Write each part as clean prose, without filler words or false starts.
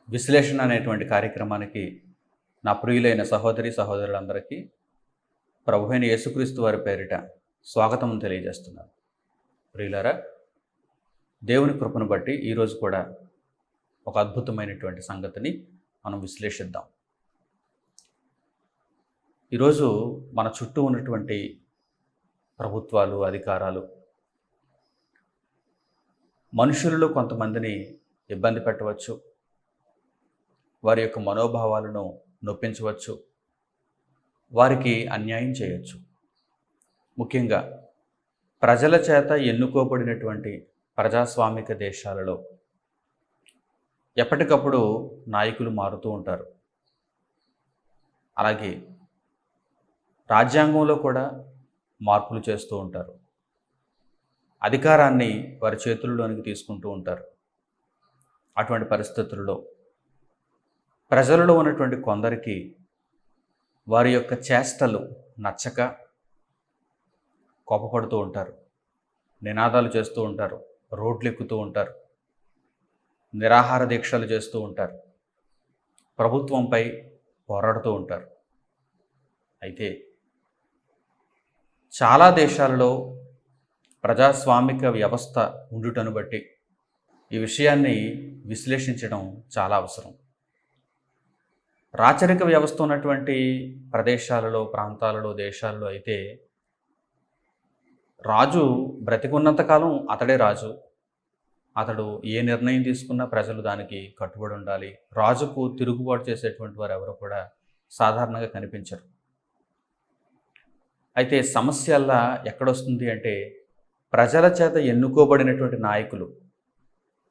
విశ్లేషణ అనేటువంటి కార్యక్రమానికి నా ప్రియులైన సహోదరి సహోదరులందరికీ ప్రభువైన యేసుక్రీస్తు వారి పేరిట స్వాగతం తెలియజేస్తున్నాను. ప్రియులారా, దేవుని కృపను బట్టి ఈరోజు కూడా ఒక అద్భుతమైనటువంటి సంగతిని మనం విశ్లేషిద్దాం. ఈరోజు మన చుట్టూ ఉన్నటువంటి ప్రభుత్వాలు, అధికారాలు మనుషులలో కొంతమందిని ఇబ్బంది పెట్టవచ్చు, వారి యొక్క మనోభావాలను నొప్పించవచ్చు, వారికి అన్యాయం చేయొచ్చు. ముఖ్యంగా ప్రజల చేత ఎన్నుకోబడినటువంటి ప్రజాస్వామిక దేశాలలో ఎప్పటికప్పుడు నాయకులు మారుతూ ఉంటారు. అలాగే రాజ్యాంగంలో కూడా మార్పులు చేస్తూ ఉంటారు. అధికారాన్ని వారి చేతుల్లోనికి తీసుకుంటూ ఉంటారు. అటువంటి పరిస్థితుల్లో ప్రజలలో ఉన్నటువంటి కొందరికి వారి యొక్క చేష్టలు నచ్చక కోపపడుతూ ఉంటారు, నినాదాలు చేస్తూ ఉంటారు, రోడ్లు ఎక్కుతూ ఉంటారు, నిరాహార దీక్షలు చేస్తూ ఉంటారు, ప్రభుత్వంపై పోరాడుతూ ఉంటారు. అయితే చాలా దేశాలలో ప్రజాస్వామిక వ్యవస్థ ఉండుటను బట్టి ఈ విషయాన్ని విశ్లేషించడం చాలా అవసరం. రాచరిక వ్యవస్థ ఉన్నటువంటి ప్రదేశాలలో, ప్రాంతాలలో, దేశాలలో అయితే రాజు బ్రతికున్నంతకాలం అతడే రాజు. అతడు ఏ నిర్ణయం తీసుకున్నా ప్రజలు దానికి కట్టుబడి ఉండాలి. రాజుకు తిరుగుబాటు చేసేటువంటి వారు ఎవరు కూడా సాధారణంగా కనిపించరు. అయితే సమస్యల్లా ఎక్కడొస్తుంది అంటే, ప్రజల చేత ఎన్నుకోబడినటువంటి నాయకులు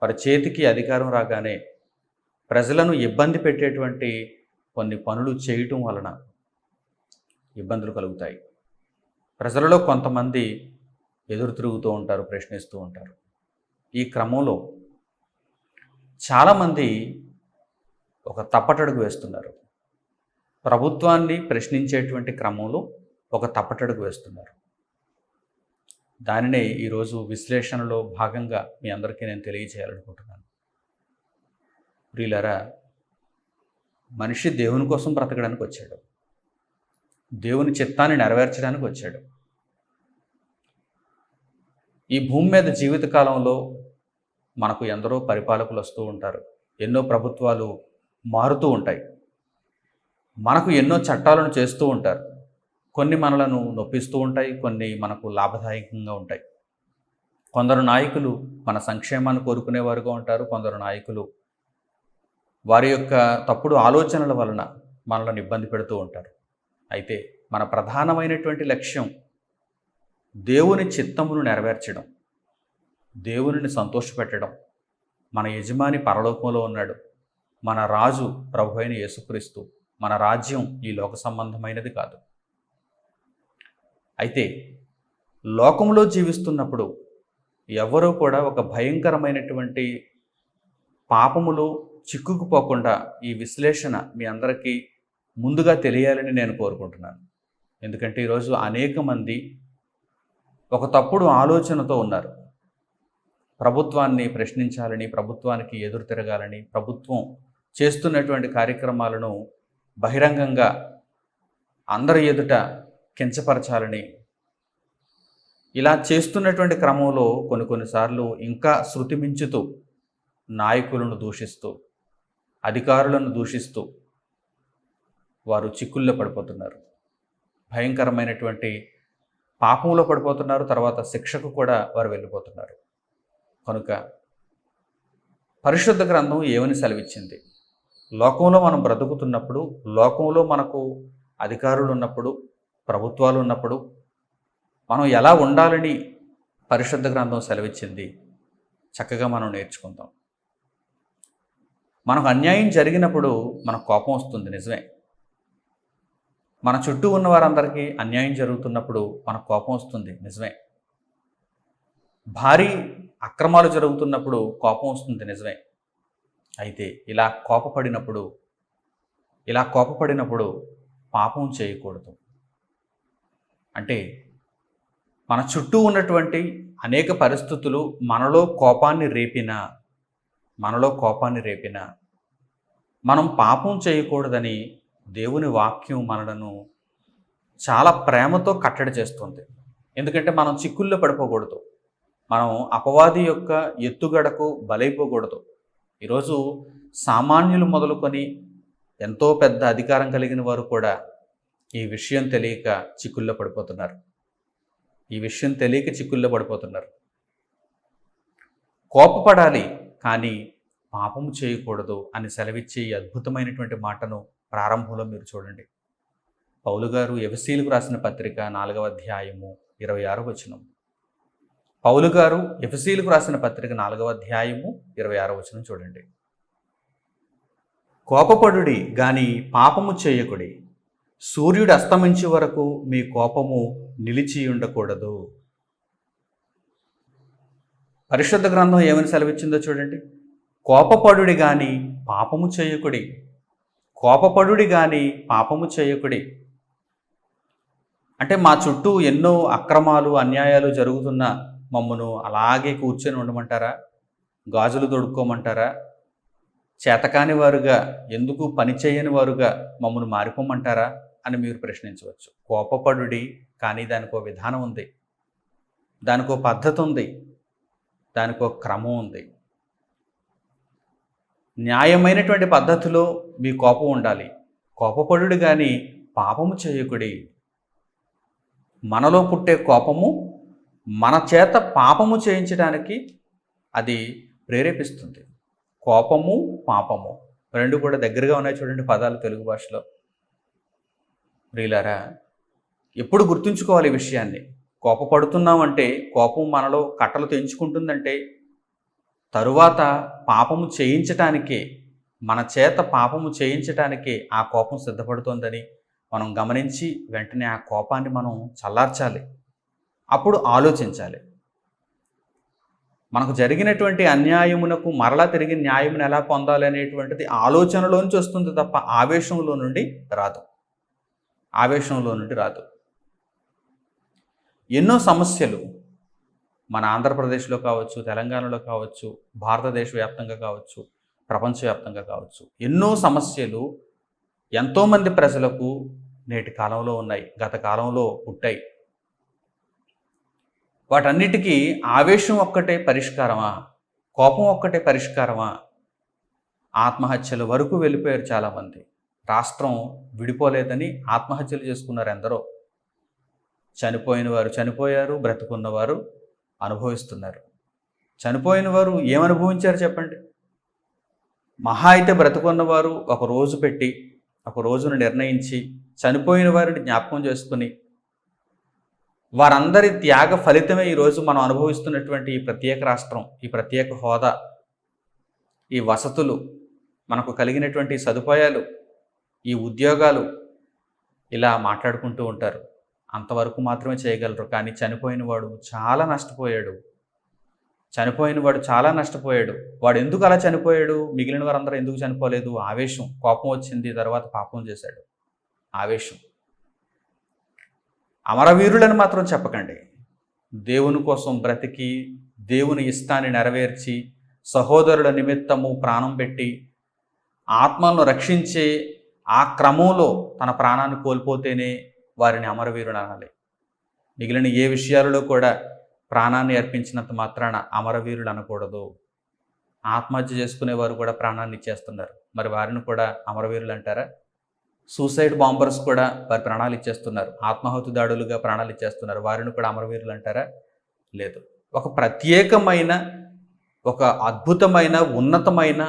వారి చేతికి అధికారం రాగానే ప్రజలను ఇబ్బంది పెట్టేటువంటి కొన్ని పనులు చేయటం వలన ఇబ్బందులు కలుగుతాయి. ప్రజలలో కొంతమంది ఎదురు తిరుగుతూ ఉంటారు, ప్రశ్నిస్తూ ఉంటారు. ఈ క్రమంలో చాలామంది ఒక తప్పటడుగు వేస్తున్నారు. ప్రభుత్వాన్ని ప్రశ్నించేటువంటి క్రమంలో ఒక తప్పటడుగు వేస్తున్నారు. దానినే ఈరోజు విశ్లేషణలో భాగంగా మీ అందరికీ నేను తెలియజేయాలనుకుంటున్నాను. ప్రియులారా, మనిషి దేవుని కోసం బ్రతకడానికి వచ్చాడు, దేవుని చిత్తాన్ని నెరవేర్చడానికి వచ్చాడు. ఈ భూమి మీద జీవితకాలంలో మనకు ఎందరో పరిపాలకులు వస్తూ ఉంటారు, ఎన్నో ప్రభుత్వాలు మారుతూ ఉంటాయి, మనకు ఎన్నో చట్టాలను చేస్తూ ఉంటారు. కొన్ని మనలను నొప్పిస్తూ ఉంటాయి, కొన్ని మనకు లాభదాయకంగా ఉంటాయి. కొందరు నాయకులు మన సంక్షేమాన్ని కోరుకునేవారుగా ఉంటారు, కొందరు నాయకులు వారి యొక్క తప్పుడు ఆలోచనల వలన మనల్ని ఇబ్బంది పెడుతూ ఉంటారు. అయితే మన ప్రధానమైనటువంటి లక్ష్యం దేవుని చిత్తమును నెరవేర్చడం, దేవునిని సంతోషపెట్టడం. మన యజమాని పరలోకంలో ఉన్నాడు, మన రాజు ప్రభువైన యేసుక్రీస్తు. మన రాజ్యం ఈ లోక సంబంధమైనది కాదు. అయితే లోకంలో జీవిస్తున్నప్పుడు ఎవరూ కూడా ఒక భయంకరమైనటువంటి పాపములో చిక్కుకుపోకుండా ఈ విశ్లేషణ మీ అందరికీ ముందుగా తెలియాలని నేను కోరుకుంటున్నాను. ఎందుకంటే ఈరోజు అనేక మంది ఒక తప్పుడు ఆలోచనతో ఉన్నారు. ప్రభుత్వాన్ని ప్రశ్నించాలని, ప్రభుత్వానికి ఎదురు తిరగాలని, ప్రభుత్వం చేస్తున్నటువంటి కార్యక్రమాలను బహిరంగంగా అందరి ఎదుట కించపరచాలని, ఇలా చేస్తున్నటువంటి క్రమంలో కొన్నిసార్లు ఇంకా శృతిమించుతూ నాయకులను దూషిస్తూ, అధికారులను దూషిస్తూ వారు చిక్కుల్లో పడిపోతున్నారు. భయంకరమైనటువంటి పాపంలో పడిపోతున్నారు. తర్వాత శిక్షకు కూడా వారు వెళ్ళిపోతున్నారు. కనుక పరిశుద్ధ గ్రంథం ఏమని సెలవిచ్చింది? లోకంలో మనం బ్రతుకుతున్నప్పుడు, లోకంలో మనకు అధికారులు ఉన్నప్పుడు, ప్రభుత్వాలు ఉన్నప్పుడు మనం ఎలా ఉండాలని పరిశుద్ధ గ్రంథం సెలవిచ్చింది చక్కగా మనం నేర్చుకుందాం. మనకు అన్యాయం జరిగినప్పుడు మనకు కోపం వస్తుంది, నిజమే. మన చుట్టూ ఉన్న వారందరికీ అన్యాయం జరుగుతున్నప్పుడు మనకు కోపం వస్తుంది, నిజమే. భారీ అక్రమాలు జరుగుతున్నప్పుడు కోపం వస్తుంది, నిజమే. అయితే ఇలా కోపపడినప్పుడు పాపం చేయకూడదు. అంటే మన చుట్టూ ఉన్నటువంటి అనేక పరిస్థితులు మనలో కోపాన్ని రేపినా మనం పాపం చేయకూడదని దేవుని వాక్యం మనలను చాలా ప్రేమతో కట్టడి చేస్తుంది. ఎందుకంటే మనం చిక్కుల్లో పడిపోకూడదు. మనం అపవాది యొక్క ఎత్తుగడకు బలైపోకూడదు. ఈరోజు సామాన్యులు మొదలుకొని ఎంతో పెద్ద అధికారం కలిగిన వారు కూడా ఈ విషయం తెలియక చిక్కుల్లో పడిపోతున్నారు. ఈ విషయం తెలియక చిక్కుల్లో పడిపోతున్నారు. కోపపడాలి కానీ పాపము చేయకూడదు అని సెలవిచ్చే ఈ అద్భుతమైనటువంటి మాటను ప్రారంభంలో మీరు చూడండి. పౌలు గారు ఎఫెసీయులకు రాసిన పత్రిక 4వ అధ్యాయము 26వ వచనం. పౌలు గారు ఎఫెసీయులకు రాసిన పత్రిక 4వ అధ్యాయము 26వ వచనం చూడండి. కోపపడుడి గాని పాపము చేయకుడి, సూర్యుడు అస్తమించే వరకు మీ కోపము నిలిచి ఉండకూడదు. పరిశుద్ధ గ్రంథం ఏమని సెలవిచ్చిందో చూడండి. కోపపడుడి గాని పాపము చేయకుడి, కోపపడుడి గాని పాపము చేయకుడి. అంటే మా చుట్టూ ఎన్నో అక్రమాలు అన్యాయాలు జరుగుతున్న మమ్మను అలాగే కూర్చొని ఉండమంటారా? గాజులు తొడుక్కోమంటారా? చేతకాని వారుగా, ఎందుకు పని చేయని వారుగా మమ్మను మారిపోమంటారా అని మీరు ప్రశ్నించవచ్చు. కోపపడుడి కానీ దానికో విధానం ఉంది, దానికో పద్ధతి ఉంది, దానికో క్రమం ఉంది. న్యాయమైనటువంటి పద్ధతిలో మీ కోపం ఉండాలి. కోపపడుడు కానీ పాపము చేయకుడి. మనలో పుట్టే కోపము మన చేత పాపము చేయించడానికి అది ప్రేరేపిస్తుంది. కోపము పాపము రెండు కూడా దగ్గరగా ఉన్నాయి చూడండి పదాలు తెలుగు భాషలో. ప్రియులారా, ఎప్పుడు గుర్తుంచుకోవాలి ఈ విషయాన్ని. కోపపడుతున్నామంటే, కోపం మనలో కట్టలు తెంచుకుంటుందంటే తరువాత పాపము చేయించటానికే, మన చేత పాపము చేయించటానికే ఆ కోపం సిద్ధపడుతోందని మనం గమనించి వెంటనే ఆ కోపాన్ని మనం చల్లార్చాలి. అప్పుడు ఆలోచించాలి. మనకు జరిగినటువంటి అన్యాయమునకు మరలా తిరిగి న్యాయమును ఎలా పొందాలి అనేటువంటిది ఆలోచనలోంచి వస్తుంది తప్ప ఆవేశంలో నుండి రాదు. ఆవేశంలో నుండి రాదు. ఎన్నో సమస్యలు మన ఆంధ్రప్రదేశ్లో కావచ్చు, తెలంగాణలో కావచ్చు, భారతదేశ వ్యాప్తంగా కావచ్చు, ప్రపంచవ్యాప్తంగా కావచ్చు, ఎన్నో సమస్యలు ఎంతోమంది ప్రజలకు నేటి కాలంలో ఉన్నాయి, గత కాలంలో పుట్టాయి. వాటన్నిటికీ ఆవేశం ఒక్కటే పరిష్కారమా? కోపం ఒక్కటే పరిష్కారమా? ఆత్మహత్యల వరకు వెళ్ళిపోయారు చాలామంది. రాష్ట్రం విడిపోలేదని ఆత్మహత్యలు చేసుకున్నారు ఎందరో. చనిపోయిన వారు చనిపోయారు, బ్రతుకున్నవారు అనుభవిస్తున్నారు. చనిపోయిన వారు ఏమనుభవించారు చెప్పండి? మహా అయితే బ్రతుకున్నవారు ఒక రోజు పెట్టి, ఒక రోజును నిర్ణయించి, చనిపోయిన వారిని జ్ఞాపకం చేసుకుని, వారందరి త్యాగ ఫలితమే ఈరోజు మనం అనుభవిస్తున్నటువంటి ఈ ప్రత్యేక రాష్ట్రం, ఈ ప్రత్యేక హోదా, ఈ వసతులు, మనకు కలిగినటువంటి సదుపాయాలు, ఈ ఉద్యోగాలు, ఇలా మాట్లాడుకుంటూ ఉంటారు. అంతవరకు మాత్రమే చేయగలరు. కానీ చనిపోయిన వాడు చాలా నష్టపోయాడు. చనిపోయిన వాడు చాలా నష్టపోయాడు. వాడు ఎందుకు అలా చనిపోయాడు? మిగిలిన వారందరూ ఎందుకు చనిపోలేదు? ఆవేశం, కోపం వచ్చింది, తర్వాత పాపం చేశాడు. ఆవేశం. అమరవీరులను మాత్రం చెప్పకండి. దేవుని కోసం బ్రతికి, దేవుని ఇష్టాన్ని నెరవేర్చి, సహోదరుల నిమిత్తము ప్రాణం పెట్టి, ఆత్మలను రక్షించే ఆ క్రమంలో తన ప్రాణాన్ని కోల్పోతేనే వారిని అమరవీరుడు అనాలి. మిగిలిన ఏ విషయాలలో కూడా ప్రాణాన్ని అర్పించినంత మాత్రాన అమరవీరుడు అనకూడదు. ఆత్మహత్య చేసుకునేవారు కూడా ప్రాణాన్ని ఇచ్చేస్తున్నారు. మరి వారిని కూడా అమరవీరులు అంటారా? సూసైడ్ బాంబర్స్ కూడా వారి ప్రాణాలు ఇచ్చేస్తున్నారు. ఆత్మాహుతి దాడులుగా ప్రాణాలు ఇచ్చేస్తున్నారు. వారిని కూడా అమరవీరులు అంటారా? లేదు. ఒక ప్రత్యేకమైన, ఒక అద్భుతమైన, ఉన్నతమైన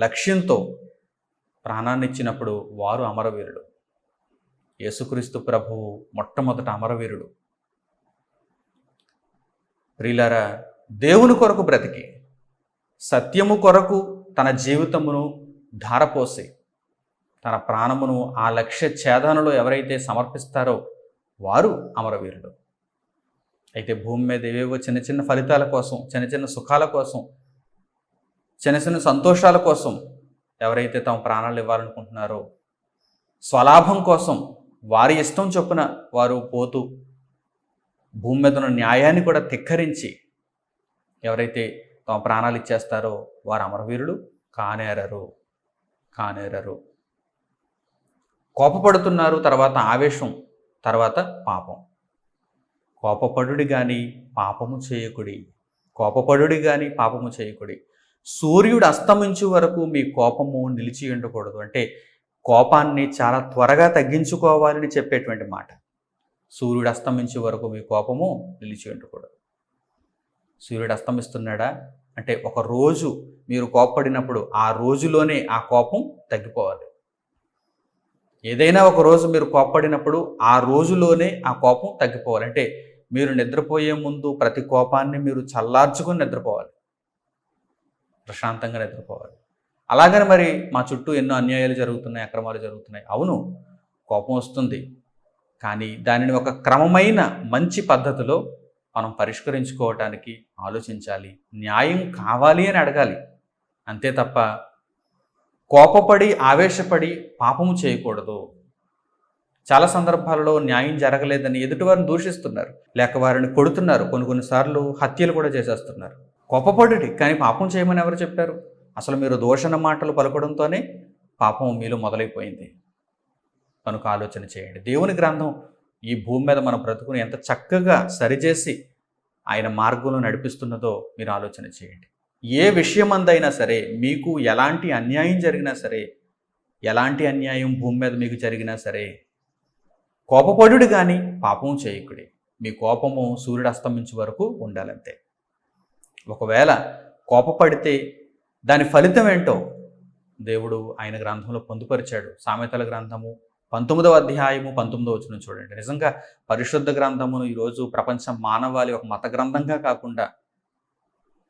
లక్ష్యంతో ప్రాణాన్ని ఇచ్చినప్పుడు వారు అమరవీరుడు. యేసుక్రీస్తు ప్రభువు మొట్టమొదట అమరవీరుడు. ప్రియులారా, దేవుని కొరకు బ్రతికి, సత్యము కొరకు తన జీవితమును ధారపోసి, తన ప్రాణమును ఆ లక్ష్య ఛేదనలో ఎవరైతే సమర్పిస్తారో వారు అమరవీరుడు. అయితే భూమి మీద ఏవేవో చిన్న చిన్న ఫలితాల కోసం, చిన్న చిన్న సుఖాల కోసం, చిన్న చిన్న సంతోషాల కోసం ఎవరైతే తమ ప్రాణాలు ఇవ్వాలనుకుంటున్నారో, స్వలాభం కోసం వారి ఇష్టం చొప్పున వారు పోతూ భూమి మీద ఉన్న న్యాయాన్ని కూడా ధిక్కరించి ఎవరైతే తమ ప్రాణాలు ఇచ్చేస్తారో వారు అమరవీరులు కానేరరు. కానేరరు. కోపపడుతున్నారు, తర్వాత ఆవేశం, తర్వాత పాపం. కోపపడుడి గాని పాపము చేయకుడి. కోపపడుడి గాని పాపము చేయకుడి. సూర్యుడు అస్తమించు వరకు మీ కోపము నిలిచి ఉండకూడదు. అంటే కోపాన్ని చాలా త్వరగా తగ్గించుకోవాలని చెప్పేటువంటి మాట. సూర్యుడు అస్తమించే వరకు మీ కోపము నిలిచి ఉండకూడదు. సూర్యుడు అస్తమిస్తున్నాడా అంటే ఒక రోజు మీరు కోపపడినప్పుడు ఆ రోజులోనే ఆ కోపం తగ్గిపోవాలి. ఏదైనా ఒక రోజు మీరు కోపపడినప్పుడు ఆ రోజులోనే ఆ కోపం తగ్గిపోవాలి. అంటే మీరు నిద్రపోయే ముందు ప్రతి కోపాన్ని మీరు చల్లార్చుకొని నిద్రపోవాలి, ప్రశాంతంగా నిద్రపోవాలి. అలాగని మరి మా చుట్టూ ఎన్నో అన్యాయాలు జరుగుతున్నాయి, అక్రమాలు జరుగుతున్నాయి. అవును, కోపం వస్తుంది. కానీ దానిని ఒక క్రమమైన మంచి పద్ధతిలో మనం పరిష్కరించుకోవటానికి ఆలోచించాలి. న్యాయం కావాలి అని అడగాలి. అంతే తప్ప కోపపడి ఆవేశపడి పాపము చేయకూడదు. చాలా సందర్భాలలో న్యాయం జరగలేదని ఎదుటివారిని దూషిస్తున్నారు, లేక వారిని కొడుతున్నారు, కొన్నిసార్లు హత్యలు కూడా చేసేస్తున్నారు. కోపపడుడి కానీ పాపం చేయమని ఎవరు చెప్పారు? అసలు మీరు దూషణ మాటలు పలకడంతోనే పాపం మీలో మొదలైపోయింది. కనుక ఆలోచన చేయండి. దేవుని గ్రంథం ఈ భూమి మీద మన బ్రతుకుని ఎంత చక్కగా సరిచేసి ఆయన మార్గంలో నడిపిస్తున్నదో మీరు ఆలోచన చేయండి. ఏ విషయమందైనా సరే, మీకు ఎలాంటి అన్యాయం జరిగినా సరే, ఎలాంటి అన్యాయం భూమి మీద మీకు జరిగినా సరే, కోపపడుడు కానీ పాపం చేయకుడి. మీ కోపము సూర్యుడు అస్తమించే వరకు ఉండాలంతే. ఒకవేళ కోపపడితే దాని ఫలితం ఏంటో దేవుడు ఆయన గ్రంథంలో పొందుపరిచాడు. సామెతల గ్రంథము 19వ అధ్యాయము 19వ వచనం చూడండి. నిజంగా పరిశుద్ధ గ్రంథమును ఈరోజు ప్రపంచం మానవాళి ఒక మత గ్రంథంగా కాకుండా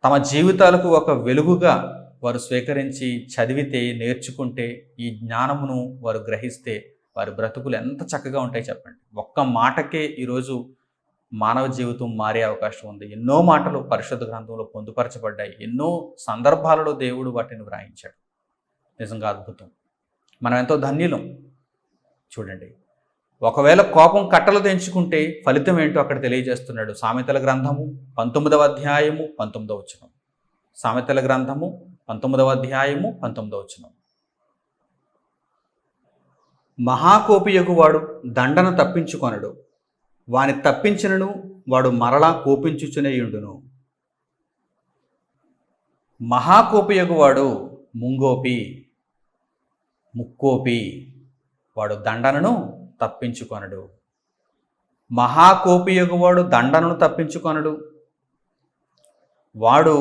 తమ జీవితాలకు ఒక వెలుగుగా వారు స్వీకరించి చదివితే, నేర్చుకుంటే, ఈ జ్ఞానమును వారు గ్రహిస్తే వారి బ్రతుకులు ఎంత చక్కగా ఉంటాయి చెప్పండి. ఒక్క మాటకే ఈరోజు మానవ జీవితం మారే అవకాశం ఉంది. ఎన్నో మాటలు పరిశుద్ధ గ్రంథంలో పొందుపరచబడ్డాయి. ఎన్నో సందర్భాలలో దేవుడు వాటిని వ్రాయించాడు. నిజంగా అద్భుతం. మనం ఎంతో ధన్యులం. చూడండి, ఒకవేళ కోపం కట్టలు తెంచుకుంటే ఫలితం ఏంటో అక్కడ తెలియజేస్తున్నాడు. సామెతల గ్రంథము 19వ అధ్యాయము 19వ వచనం. సామెతల గ్రంథము 19వ అధ్యాయము 19వ వచనం. మహాకోపియగువాడు దండన తప్పించుకొనడు, వాని తప్పించినను వాడు మరలా కోపించుచునేయుండును. మహాకోపియగువాడు ముంగోపి, ముక్కోపి, వాడు దండనను తప్పించుకొనడు. మహాకోపియగువాడు దండనను తప్పించుకొనడు. వాడు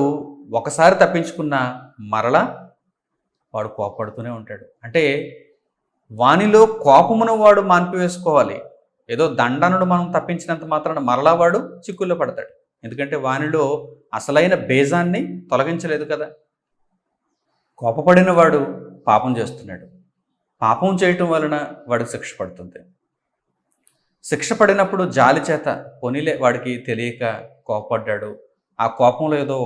ఒకసారి తప్పించుకున్న మరలా వాడు కోపడుతూనే ఉంటాడు. అంటే వానిలో కోపమును వాడు మాన్పివేసుకోవాలి. ఏదో దండనను మనం తప్పించినంత మాత్రాన మరలా వాడు చిక్కుల్లో పడతాడు. ఎందుకంటే వానిలో అసలైన బేజాన్ని తొలగించలేదు కదా. కోపపడిన వాడు పాపం చేస్తున్నాడు. పాపం చేయటం వలన వాడికి శిక్ష పడుతుంది. శిక్ష పడినప్పుడు జాలి చేత పోనీలే, వాడికి తెలియక కోపపడ్డాడు, ఆ కోపంలో ఏదో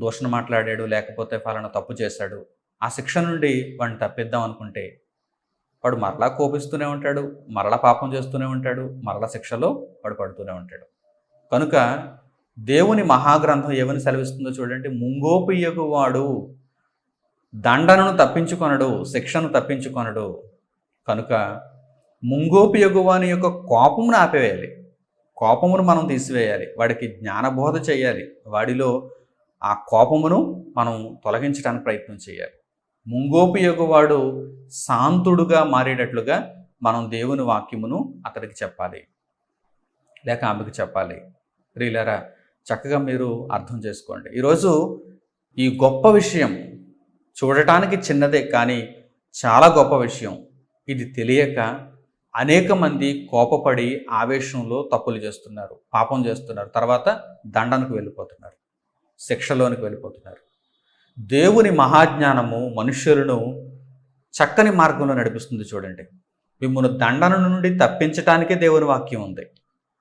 దూషణ మాట్లాడాడు, లేకపోతే ఫలానా తప్పు చేశాడు, ఆ శిక్ష నుండి వాడిని తప్పిద్దాం అనుకుంటే వాడు మరలా కోపిస్తూనే ఉంటాడు, మరలా పాపం చేస్తూనే ఉంటాడు, మరలా శిక్షలో వాడు పడుతూనే ఉంటాడు. కనుక దేవుని మహాగ్రంథం ఏమని సెలవిస్తుందో చూడండి. ముంగోపియగు వాడు దండనను తప్పించుకొనడు, శిక్షను తప్పించుకొనడు. కనుక ముంగోపియగు వాని యొక్క కోపమును ఆపివేయాలి. కోపమును మనం తీసివేయాలి. వాడికి జ్ఞానబోధ చేయాలి. వాడిలో ఆ కోపమును మనం తొలగించడానికి ప్రయత్నం చేయాలి. ముంగోపియగువాడు శాంతుడుగా మారేటట్లుగా మనం దేవుని వాక్యమును అతడికి చెప్పాలి, లేక ఆమెకు చెప్పాలి. ప్రియులారా, చక్కగా మీరు అర్థం చేసుకోండి. ఈరోజు ఈ గొప్ప విషయం చూడటానికి చిన్నదే కానీ చాలా గొప్ప విషయం. ఇది తెలియక అనేక మంది కోపపడి ఆవేశంలో తప్పులు చేస్తున్నారు, పాపం చేస్తున్నారు, తర్వాత దండనకు వెళ్ళిపోతున్నారు, శిక్షలోనికి వెళ్ళిపోతున్నారు. దేవుని మహాజ్ఞానము మనుష్యులను చక్కని మార్గంలో నడిపిస్తుంది. చూడండి, మిమ్మల్ని దండన నుండి తప్పించటానికే దేవుని వాక్యం ఉంది.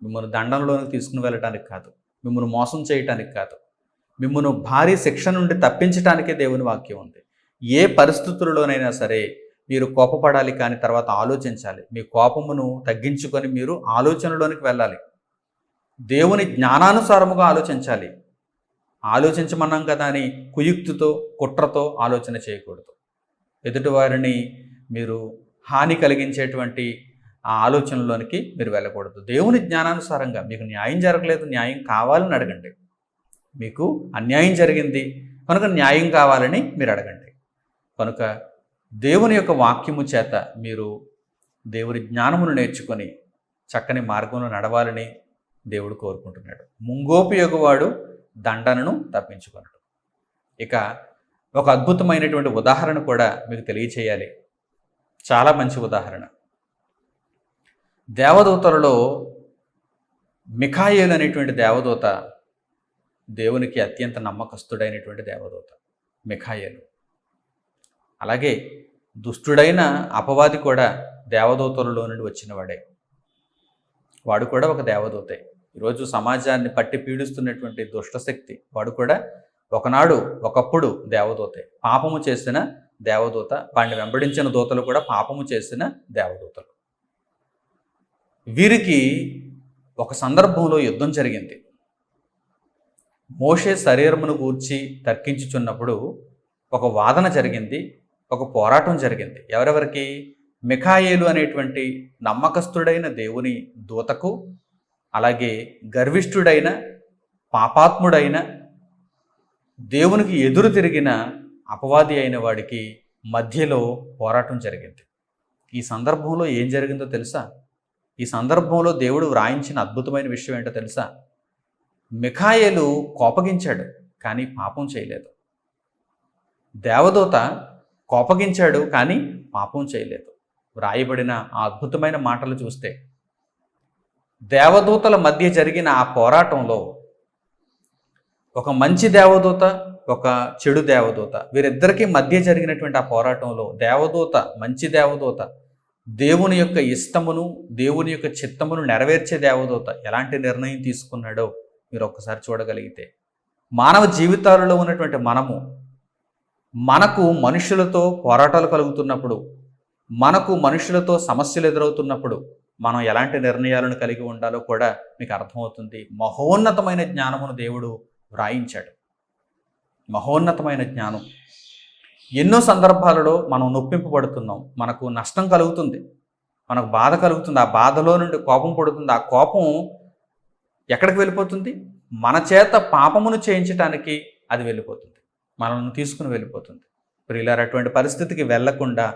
మిమ్మల్ని దండనలోనికి తీసుకుని వెళ్ళటానికి కాదు, మిమ్మల్ని మోసం చేయటానికి కాదు, మిమ్మల్ని భారీ శిక్ష నుండి తప్పించటానికే దేవుని వాక్యం ఉంది. ఏ పరిస్థితుల్లోనైనా సరే మీరు కోపపడాలి, కానీ తర్వాత ఆలోచించాలి. మీ కోపమును తగ్గించుకొని మీరు ఆలోచనలోనికి వెళ్ళాలి. దేవుని జ్ఞానానుసారముగా ఆలోచించాలి. ఆలోచించమన్నాం కదా అని కుయుక్తితో కుట్రతో ఆలోచన చేయకూడదు. ఎదుటివారిని మీరు హాని కలిగించేటువంటి ఆ ఆలోచనలోనికి మీరు వెళ్ళకూడదు. దేవుని జ్ఞానానుసారంగా మీకు న్యాయం జరగలేదు, న్యాయం కావాలని అడగండి. మీకు అన్యాయం జరిగింది కనుక న్యాయం కావాలని మీరు అడగండి. కనుక దేవుని యొక్క వాక్యము చేత మీరు దేవుని జ్ఞానమును నేర్చుకొని చక్కని మార్గంలో నడవాలని దేవుడు కోరుకుంటున్నాడు. ముంగోపియోగువాడు దండనను తప్పించుకొనడు. ఇక ఒక అద్భుతమైనటువంటి ఉదాహరణ కూడా మీకు తెలియచేయాలి. చాలా మంచి ఉదాహరణ. దేవదూతలలో మిఖాయేలు అనేటువంటి దేవదూత దేవునికి అత్యంత నమ్మకస్తుడైనటువంటి దేవదూత మిఖాయేలు. అలాగే దుష్టుడైన అపవాది కూడా దేవదూతలలో నుండి వచ్చినవాడే. వాడు కూడా ఒక దేవదూతే. ఈరోజు సమాజాన్ని పట్టి పీడిస్తున్నటువంటి దుష్టశక్తి వాడు కూడా ఒకప్పుడు దేవదూతే. పాపము చేసిన దేవదూత, వాడిని వెంబడించిన దూతలు కూడా పాపము చేసిన దేవదూతలు. వీరికి ఒక సందర్భంలో యుద్ధం జరిగింది. మోషే శరీరమును గూర్చి తర్కించుచున్నప్పుడు ఒక వాదన జరిగింది, ఒక పోరాటం జరిగింది. ఎవరెవరికి? మిఖాయేలు అనేటువంటి నమ్మకస్తుడైన దేవుని దూతకు, అలాగే గర్విష్ఠుడైన పాపాత్ముడైన దేవునికి ఎదురు తిరిగిన అపవాది అయిన వాడికి మధ్యలో పోరాటం జరిగింది. ఈ సందర్భంలో ఏం జరిగిందో తెలుసా? ఈ సందర్భంలో దేవుడు వ్రాయించిన అద్భుతమైన విషయం ఏంటో తెలుసా? మిఖాయేలు కోపగించాడు కానీ పాపం చేయలేదు. దేవదూత కోపగించాడు కానీ పాపం చేయలేదు. వ్రాయబడిన ఆ అద్భుతమైన మాటలు చూస్తే దేవదూతల మధ్య జరిగిన ఆ పోరాటంలో ఒక మంచి దేవదూత, ఒక చెడు దేవదూత, వీరిద్దరికీ మధ్య జరిగినటువంటి ఆ పోరాటంలో దేవదూత, మంచి దేవదూత, దేవుని యొక్క ఇష్టమును, దేవుని యొక్క చిత్తమును నెరవేర్చే దేవదూత ఎలాంటి నిర్ణయం తీసుకున్నాడో మీరు ఒక్కసారి చూడగలిగితే, మానవ జీవితాలలో ఉన్నటువంటి మనకు మనుషులతో పోరాటాలు కలుగుతున్నప్పుడు, మనకు మనుషులతో సమస్యలు ఎదురవుతున్నప్పుడు మనం ఎలాంటి నిర్ణయాలను కలిగి ఉండాలో కూడా మీకు అర్థమవుతుంది. మహోన్నతమైన జ్ఞానమును దేవుడు వ్రాయించాడు. మహోన్నతమైన జ్ఞానం. ఎన్నో సందర్భాలలో మనం నొప్పింపబడుతున్నాం, మనకు నష్టం కలుగుతుంది, మనకు బాధ కలుగుతుంది. ఆ బాధలో నుండి కోపం పడుతుంది. ఆ కోపం ఎక్కడికి వెళ్ళిపోతుంది? మన చేత పాపమును చేయించటానికి అది వెళ్ళిపోతుంది, మనల్ని తీసుకుని వెళ్ళిపోతుంది. ప్రియులారా, అటువంటి పరిస్థితికి వెళ్లకుండా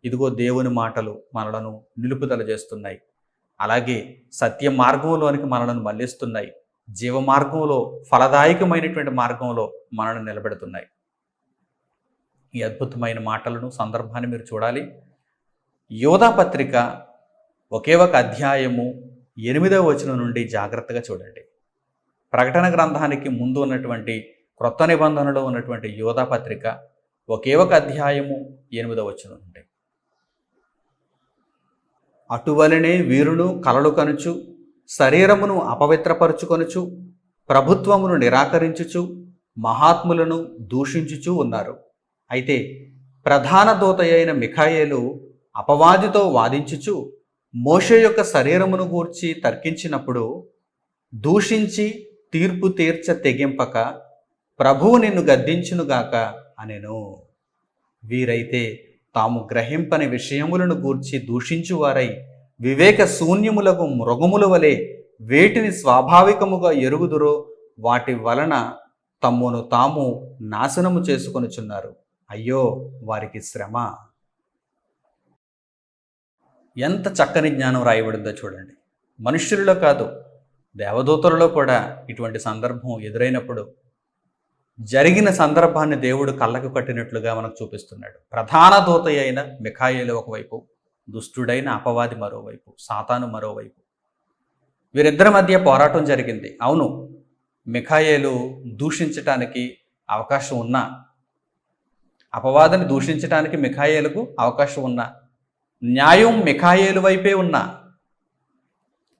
ఇదిగో దేవుని మాటలు మనలను నిలుపుదల చేస్తున్నాయి. అలాగే సత్య మార్గంలోనికి మనలను మళ్లిస్తున్నాయి. జీవ మార్గంలో, ఫలదాయకమైనటువంటి మార్గంలో మనల్ని నిలబెడుతున్నాయి. ఈ అద్భుతమైన మాటలను, సందర్భాన్ని మీరు చూడాలి. యోధా పత్రిక ఒకే ఒక అధ్యాయము 8వ వచనం నుండి జాగ్రత్తగా చూడండి. ప్రకటన గ్రంథానికి ముందు ఉన్నటువంటి క్రొత్త నిబంధనలో ఉన్నటువంటి యోధా పత్రిక ఒకే ఒక అధ్యాయము 8వ వచనం నుండి. అటువలనే వీరును కలలు కనుచు, శరీరమును అపవిత్రపరుచుకొనుచు, ప్రభుత్వమును నిరాకరించుచు, మహాత్ములను దూషించుచు ఉన్నారు. అయితే ప్రధాన దూత అయిన మిఖాయేలు అపవాదితో వాదించుచు మోషే యొక్క శరీరమును గూర్చి తర్కించినప్పుడు దూషించి తీర్పు తీర్చ తెగింపక ప్రభువు నిన్ను గద్దించునుగాక అనెను. వీరైతే తాము గ్రహింపని విషయములను గూర్చి దూషించువారై వివేక శూన్యములకు మృగముల వలె వేటిని స్వాభావికముగా ఎరుగుదురో వాటి వలన తమ్మును తాము నాశనము చేసుకొనుచున్నారు. అయ్యో వారికి శ్రమ. ఎంత చక్కని జ్ఞానం రాయబడిందో చూడండి. మనుష్యులలో కాదు, దేవదూతలలో కూడా ఇటువంటి సందర్భం ఎదురైనప్పుడు జరిగిన సందర్భాన్ని దేవుడు కళ్ళకు కట్టినట్లుగా మనకు చూపిస్తున్నాడు. ప్రధాన దూత అయిన మిఖాయేలు ఒకవైపు, దుష్టుడైన అపవాది మరోవైపు, సాతాను మరోవైపు. వీరిద్దరి మధ్య పోరాటం జరిగింది. అవును, మిఖాయేలు దూషించటానికి అవకాశం ఉన్నా, అపవాదిని దూషించటానికి మిఖాయేలుకు అవకాశం ఉన్నా, న్యాయం మిఖాయేలు వైపే ఉన్నా,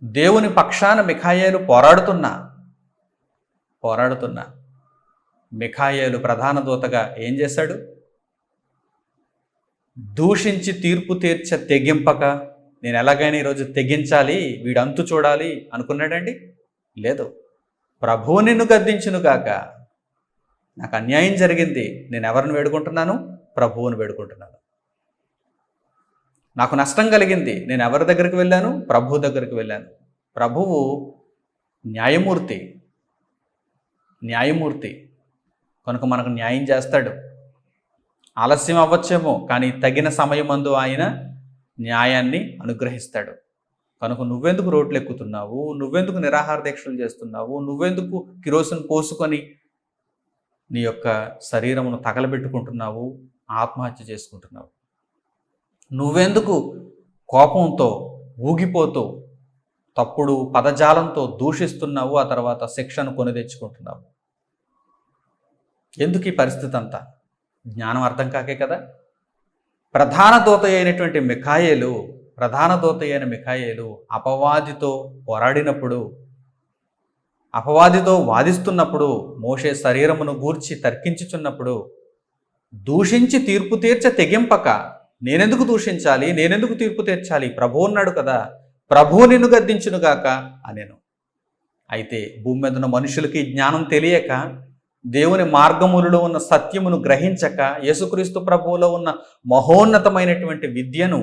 దేవుని పక్షాన మిఖాయేలు పోరాడుతున్నా మిఖాయేలు ప్రధాన దూతగా ఏం చేశాడు? దూషించి తీర్పు తీర్చ తెగింపక, నేను ఎలాగైనా ఈరోజు తెగించాలి, వీడంతు చూడాలి అనుకున్నాడండి? లేదు. ప్రభువు నిన్ను గద్దించునుగాక. నాకు అన్యాయం జరిగింది, నేను ఎవరిని వేడుకుంటున్నాను? ప్రభువుని వేడుకుంటున్నాను. నాకు నష్టం కలిగింది. నేను ఎవరి దగ్గరికి వెళ్ళాను? ప్రభువు దగ్గరికి వెళ్ళాను. ప్రభువు న్యాయమూర్తి. న్యాయమూర్తి కనుక మనకు న్యాయం చేస్తాడు. ఆలస్యం అవ్వచ్చేమో, కానీ తగిన సమయమందు ఆయన న్యాయాన్ని అనుగ్రహిస్తాడు. కనుక నువ్వెందుకు రోడ్లు ఎక్కుతున్నావు? నువ్వెందుకు నిరాహార దీక్షలు చేస్తున్నావు? నువ్వెందుకు కిరోసిన్ పోసుకొని నీ యొక్క శరీరమును తగలబెట్టుకుంటున్నావు? ఆత్మహత్య చేసుకుంటున్నావు? నువ్వెందుకు కోపంతో ఊగిపోతూ తప్పుడు పదజాలంతో దూషిస్తున్నావు? ఆ తర్వాత శిక్షను కొని తెచ్చుకుంటున్నావు? ఎందుకు ఈ పరిస్థితి అంతా? జ్ఞానం అర్థం కాకే కదా. ప్రధాన దూత అయినటువంటి మిఖాయేలు అపవాదితో పోరాడినప్పుడు, అపవాదితో వాదిస్తున్నప్పుడు, మోషే శరీరమును గూర్చి తర్కించుచున్నప్పుడు, దూషించి తీర్పు తీర్చ తెగింపక, నేనెందుకు దూషించాలి, నేనెందుకు తీర్పు తీర్చాలి, ప్రభువు ఉన్నాడు కదా, ప్రభువు నిన్ను గద్దించునుగాక అనేను. అయితే భూమి మీద ఉన్న మనుషులకి జ్ఞానం తెలియక, దేవుని మార్గములలో ఉన్న సత్యమును గ్రహించక, యేసుక్రీస్తు ప్రభువులో ఉన్న మహోన్నతమైనటువంటి విద్యను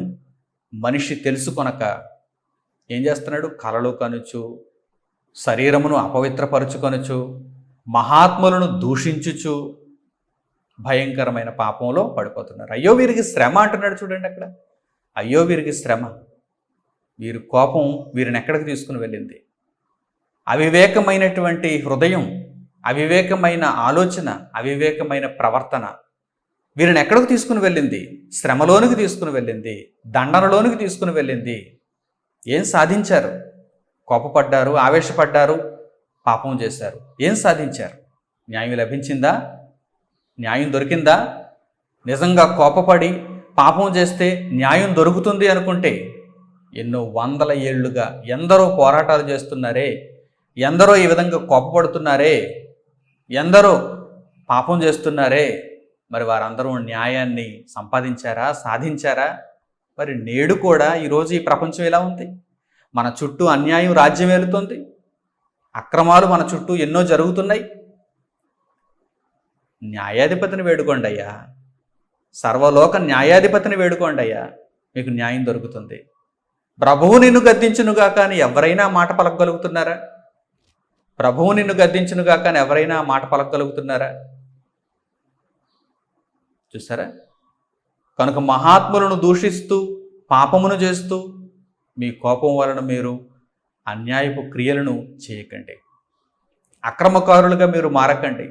మనిషి తెలుసుకొనక ఏం చేస్తున్నాడు? కలలు కనుచు, శరీరమును అపవిత్రపరుచుకొనుచు, మహాత్ములను దూషించుచు భయంకరమైన పాపంలో పడిపోతున్నారు. అయ్యో వీరికి శ్రమ అంటున్నాడు చూడండి అక్కడ. అయ్యో వీరికి శ్రమ. వీరి కోపం వీరిని ఎక్కడికి తీసుకుని వెళ్ళింది? అవివేకమైనటువంటి హృదయం, అవివేకమైన ఆలోచన, అవివేకమైన ప్రవర్తన వీరిని ఎక్కడికి తీసుకుని వెళ్ళింది? శ్రమలోనికి తీసుకుని వెళ్ళింది, దండనలోనికి తీసుకుని వెళ్ళింది. ఏం సాధించారు? కోపపడ్డారు, ఆవేశపడ్డారు, పాపం చేశారు. ఏం సాధించారు? న్యాయం లభించిందా? న్యాయం దొరికిందా? నిజంగా కోపపడి పాపం చేస్తే న్యాయం దొరుకుతుంది అనుకుంటే ఎన్నో వందల ఏళ్లుగా ఎందరో పోరాటాలు చేస్తున్నారే, ఎందరో ఈ విధంగా కోపపడుతున్నారే, ఎందరో పాపం చేస్తున్నారే, మరి వారందరూ న్యాయాన్ని సంపాదించారా, సాధించారా? మరి నేడు కూడా ఈరోజు ఈ ప్రపంచం ఎలా ఉంది? మన చుట్టూ అన్యాయం రాజ్యం ఏలుతోంది, అక్రమాలు మన చుట్టూ ఎన్నో జరుగుతున్నాయి. న్యాయాధిపతిని వేడుకోండి అయ్యా, సర్వలోక న్యాయాధిపతిని వేడుకోండి అయ్యా, మీకు న్యాయం దొరుకుతుంది. ప్రభువు నిన్ను గద్దించునుగా కానీ ఎవరైనా మాట పలకగలుగుతున్నారా? ప్రభువు నిన్ను గద్దించునుగా కానీ ఎవరైనా మాట పలకగలుగుతున్నారా? చూసారా? కనుక మహాత్ములను దూషిస్తూ పాపమును చేస్తూ మీ కోపం వలన మీరు అన్యాయపు క్రియలను చేయకండి. అక్రమకారులుగా మీరు మారకండి.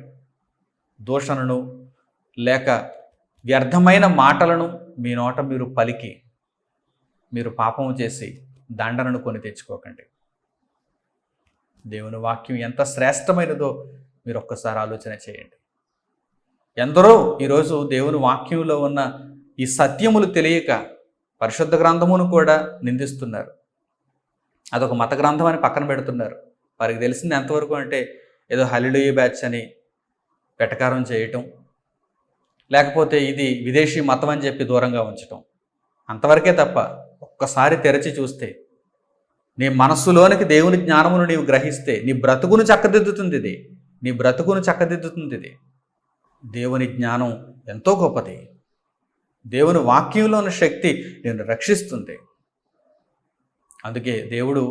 దూషణను లేక వ్యర్థమైన మాటలను మీ నోట మీరు పలికి మీరు పాపము చేసి దండనను కొని తెచ్చుకోకండి. దేవుని వాక్యం ఎంత శ్రేష్టమైనదో మీరు ఒక్కసారి ఆలోచన చేయండి. ఎందరో ఈరోజు దేవుని వాక్యంలో ఉన్న ఈ సత్యములు తెలియక పరిశుద్ధ గ్రంథమును కూడా నిందిస్తున్నారు. అదొక మత గ్రంథం అని పక్కన పెడుతున్నారు. వారికి తెలిసింది ఎంతవరకు అంటే ఏదో హల్లెలూయా బ్యాచ్ అని వెటకారం చేయటం, లేకపోతే ఇది విదేశీ మతం అని చెప్పి దూరంగా ఉంచటం, అంతవరకే తప్ప ఒక్కసారి తెరచి చూస్తే నీ మనస్సులోనికి దేవుని జ్ఞానమును నీవు గ్రహిస్తే నీ బ్రతుకును చక్కదిద్దుతుంది ఇది. నీ బ్రతుకును చక్కదిద్దుతుంది ఇది. దేవుని జ్ఞానం ఎంతో గొప్పది. దేవుని వాక్యంలోని శక్తి నేను రక్షిస్తుంది. అందుకే దేవుడు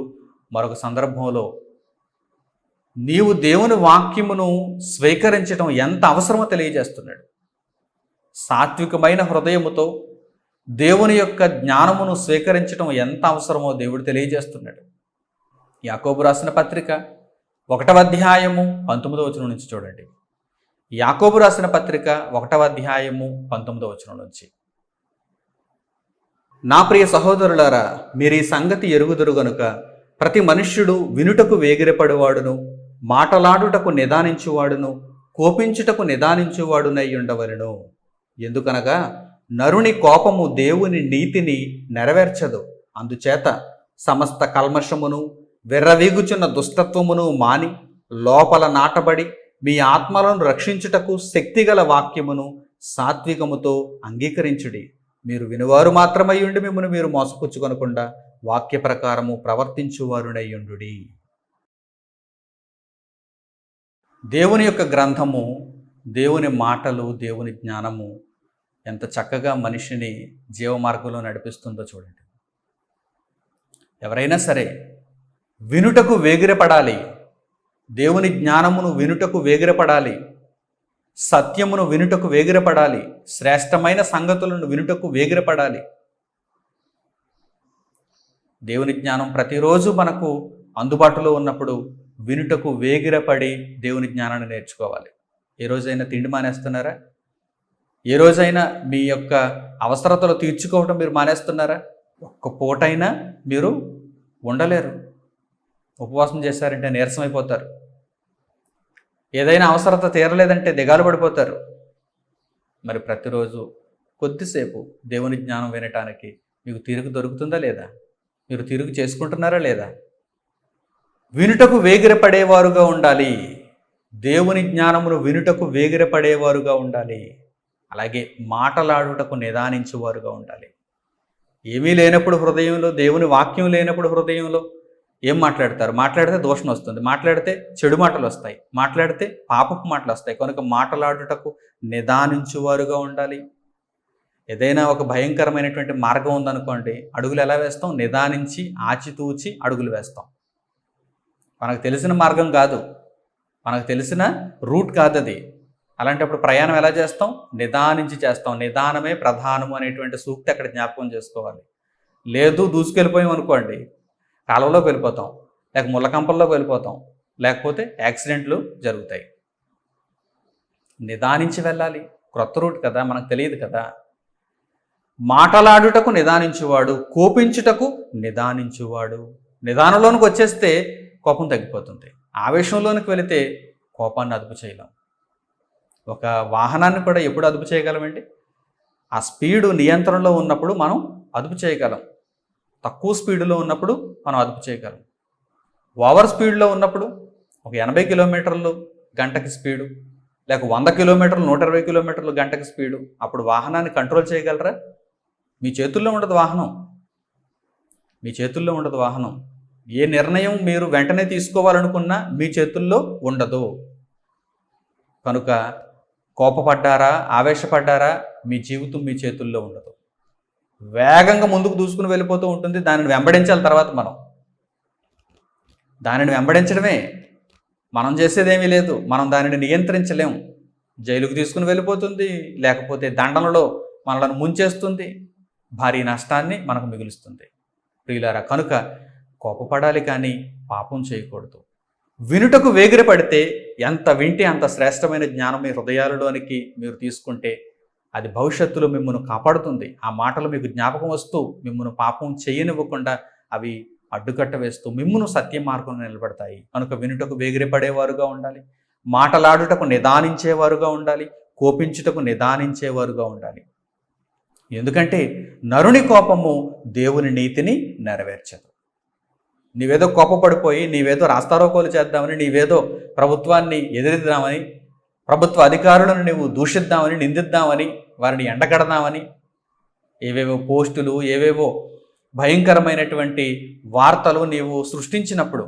మరొక సందర్భంలో నీవు దేవుని వాక్యమును స్వీకరించడం ఎంత అవసరమో తెలియజేస్తున్నాడు. సాత్వికమైన హృదయముతో దేవుని యొక్క జ్ఞానమును స్వీకరించడం ఎంత అవసరమో దేవుడు తెలియజేస్తున్నాడు. యాకోబు రాసిన పత్రిక 1వ అధ్యాయము 19వ వచనం నుంచి చూడండి. యాకోబు రాసిన పత్రిక 1వ అధ్యాయము 19వ వచనం నుంచి. నా ప్రియ సహోదరులారా, మీరు ఈ సంగతి ఎరుగుదురు గనుక ప్రతి మనుష్యుడు వినుటకు వేగిరపడువాడును, మాటలాడుటకు నిదానించువాడును, కోపించుటకు నిదానించువాడునై ఉండవలెను. ఎందుకనగా నరుని కోపము దేవుని నీతిని నెరవేర్చదు. అందుచేత సమస్త కల్మషమును వెర్రవీగుచున్న దుష్టత్వమును మాని లోపల నాటబడి మీ ఆత్మలను రక్షించుటకు శక్తిగల వాక్యమును సాత్వికముతో అంగీకరించుడి. మీరు వినువారు మాత్రమై ఉండి మిమ్మల్ని మీరు మోసపుచ్చుకొనకుండా వాక్య ప్రకారము ప్రవర్తించువారునయ్యుండుడి. దేవుని యొక్క గ్రంథము, దేవుని మాటలు, దేవుని జ్ఞానము ఎంత చక్కగా మనిషిని జీవ మార్గంలో నడిపిస్తుందో చూడండి. ఎవరైనా సరే వినుటకు వేగిరపడాలి. దేవుని జ్ఞానమును వినుటకు వేగిరపడాలి. సత్యమును వినుటకు వేగిరపడాలి. శ్రేష్టమైన సంగతులను వినుటకు వేగిరపడాలి. దేవుని జ్ఞానం ప్రతిరోజు మనకు అందుబాటులో ఉన్నప్పుడు వినుటకు వేగిరపడి దేవుని జ్ఞానాన్ని నేర్చుకోవాలి. ఏ రోజైనా తిండి మానేస్తున్నారా? ఏ రోజైనా మీ యొక్క అవసరతలు తీర్చుకోవటం మీరు మానేస్తున్నారా? ఒక్క పూటైనా మీరు ఉండలేరు. ఉపవాసం చేశారంటే నీరసం అయిపోతారు. ఏదైనా అవసరత తీరలేదంటే దిగాలు పడిపోతారు. మరి ప్రతిరోజు కొద్దిసేపు దేవుని జ్ఞానం వినటానికి మీకు తీరుగు దొరుకుతుందా లేదా? మీరు తీరుగు చేసుకుంటున్నారా లేదా? వినుటకు వేగిరపడేవారుగా ఉండాలి. దేవుని జ్ఞానమును వినుటకు వేగిరపడేవారుగా ఉండాలి. అలాగే మాటలాడుటకు నిదానించేవారుగా ఉండాలి. ఏమీ లేనప్పుడు హృదయంలో, దేవుని వాక్యం లేనప్పుడు హృదయంలో ఏం మాట్లాడతారు? మాట్లాడితే దోషం వస్తుంది, మాట్లాడితే చెడు మాటలు వస్తాయి, మాట్లాడితే పాపపు మాటలు వస్తాయి. కనుక మాటలాడుటకు నిదానించువారుగా ఉండాలి. ఏదైనా ఒక భయంకరమైనటువంటి మార్గం ఉందనుకోండి, అడుగులు ఎలా వేస్తాం? నిదానించి ఆచితూచి అడుగులు వేస్తాం. మనకు తెలిసిన మార్గం కాదు, మనకు తెలిసిన రూట్ కాదు అది. అలాంటప్పుడు ప్రయాణం ఎలా చేస్తాం? నిదానించి చేస్తాం. నిదానమే ప్రధానము అనేటువంటి సూక్తి అక్కడ జ్ఞాపకం చేసుకోవాలి. లేదు దూసుకెళ్ళిపోయాం అనుకోండి, కాలువలోకి వెళ్ళిపోతాం, లేక ముళ్ళకంపల్లోకి వెళ్ళిపోతాం, లేకపోతే యాక్సిడెంట్లు జరుగుతాయి. నిదానించి వెళ్ళాలి. క్రొత్త రూట్ కదా, మనకు తెలియదు కదా. మాటలాడుటకు నిదానించువాడు, కోపించుటకు నిదానించువాడు. నిదానంలోనికి వచ్చేస్తే కోపం తగ్గిపోతుంది. ఆవేశంలోనికి వెళితే కోపాన్ని అదుపు చేయలేం. ఒక వాహనాన్ని కూడా ఎప్పుడు అదుపు చేయగలమండి? ఆ స్పీడు నియంత్రణలో ఉన్నప్పుడు మనం అదుపు చేయగలం. తక్కువ స్పీడులో ఉన్నప్పుడు మనం అదుపు చేయగలం. ఓవర్ స్పీడ్లో ఉన్నప్పుడు ఒక 80 కిలోమీటర్లు గంటకి స్పీడు, లేక 100 కిలోమీటర్లు 120 కిలోమీటర్లు గంటకి స్పీడు, అప్పుడు వాహనాన్ని కంట్రోల్ చేయగలరా? మీ చేతుల్లో ఉండదు వాహనం. మీ చేతుల్లో ఉండదు వాహనం. ఏ నిర్ణయం మీరు వెంటనే తీసుకోవాలనుకున్నా మీ చేతుల్లో ఉండదు. కనుక కోపపడ్డారా, ఆవేశపడ్డారా, మీ జీవితం మీ చేతుల్లో ఉండదు. వేగంగా ముందుకు దూసుకుని వెళ్ళిపోతూ ఉంటుంది. దానిని వెంబడించాలి. తర్వాత దానిని వెంబడించడమే. మనం చేసేదేమీ లేదు. మనం దానిని నియంత్రించలేం. జైలుకు తీసుకుని వెళ్ళిపోతుంది, లేకపోతే దండనలో మనలను ముంచేస్తుంది, భారీ నష్టాన్ని మనకు మిగులుస్తుంది. ప్రియులారా, కనుక కోపపడాలి కానీ పాపం చేయకూడదు. వినుటకు వేగిరపడితే ఎంత వింటే అంత శ్రేష్టమైన జ్ఞానం మీ హృదయాలలోనికి మీరు తీసుకుంటే అది భవిష్యత్తులో మిమ్మల్ని కాపాడుతుంది. ఆ మాటలు మీకు జ్ఞాపకం వస్తూ మిమ్మల్ని పాపం చేయనివ్వకుండా అవి అడ్డుకట్ట వేస్తూ మిమ్మల్ని సత్య మార్గంలో నిలబడతాయి. కనుక వినుటకు వేగిరపడేవారుగా ఉండాలి. మాటలాడుటకు నిదానించేవారుగా ఉండాలి. కోపించుటకు నిదానించేవారుగా ఉండాలి. ఎందుకంటే నరుని కోపము దేవుని నీతిని నెరవేర్చదు. నీవేదో కోపపడిపోయి, నీవేదో రాస్తారోకోలు చేద్దామని, నీవేదో ప్రభుత్వాన్ని ఎదిరిద్దామని, ప్రభుత్వ అధికారులను నీవు దూషిద్దామని, నిందిద్దామని, వారిని ఎండగడదామని ఏవేవో పోస్టులు, ఏవేవో భయంకరమైనటువంటి వార్తలు నీవు సృష్టించినప్పుడు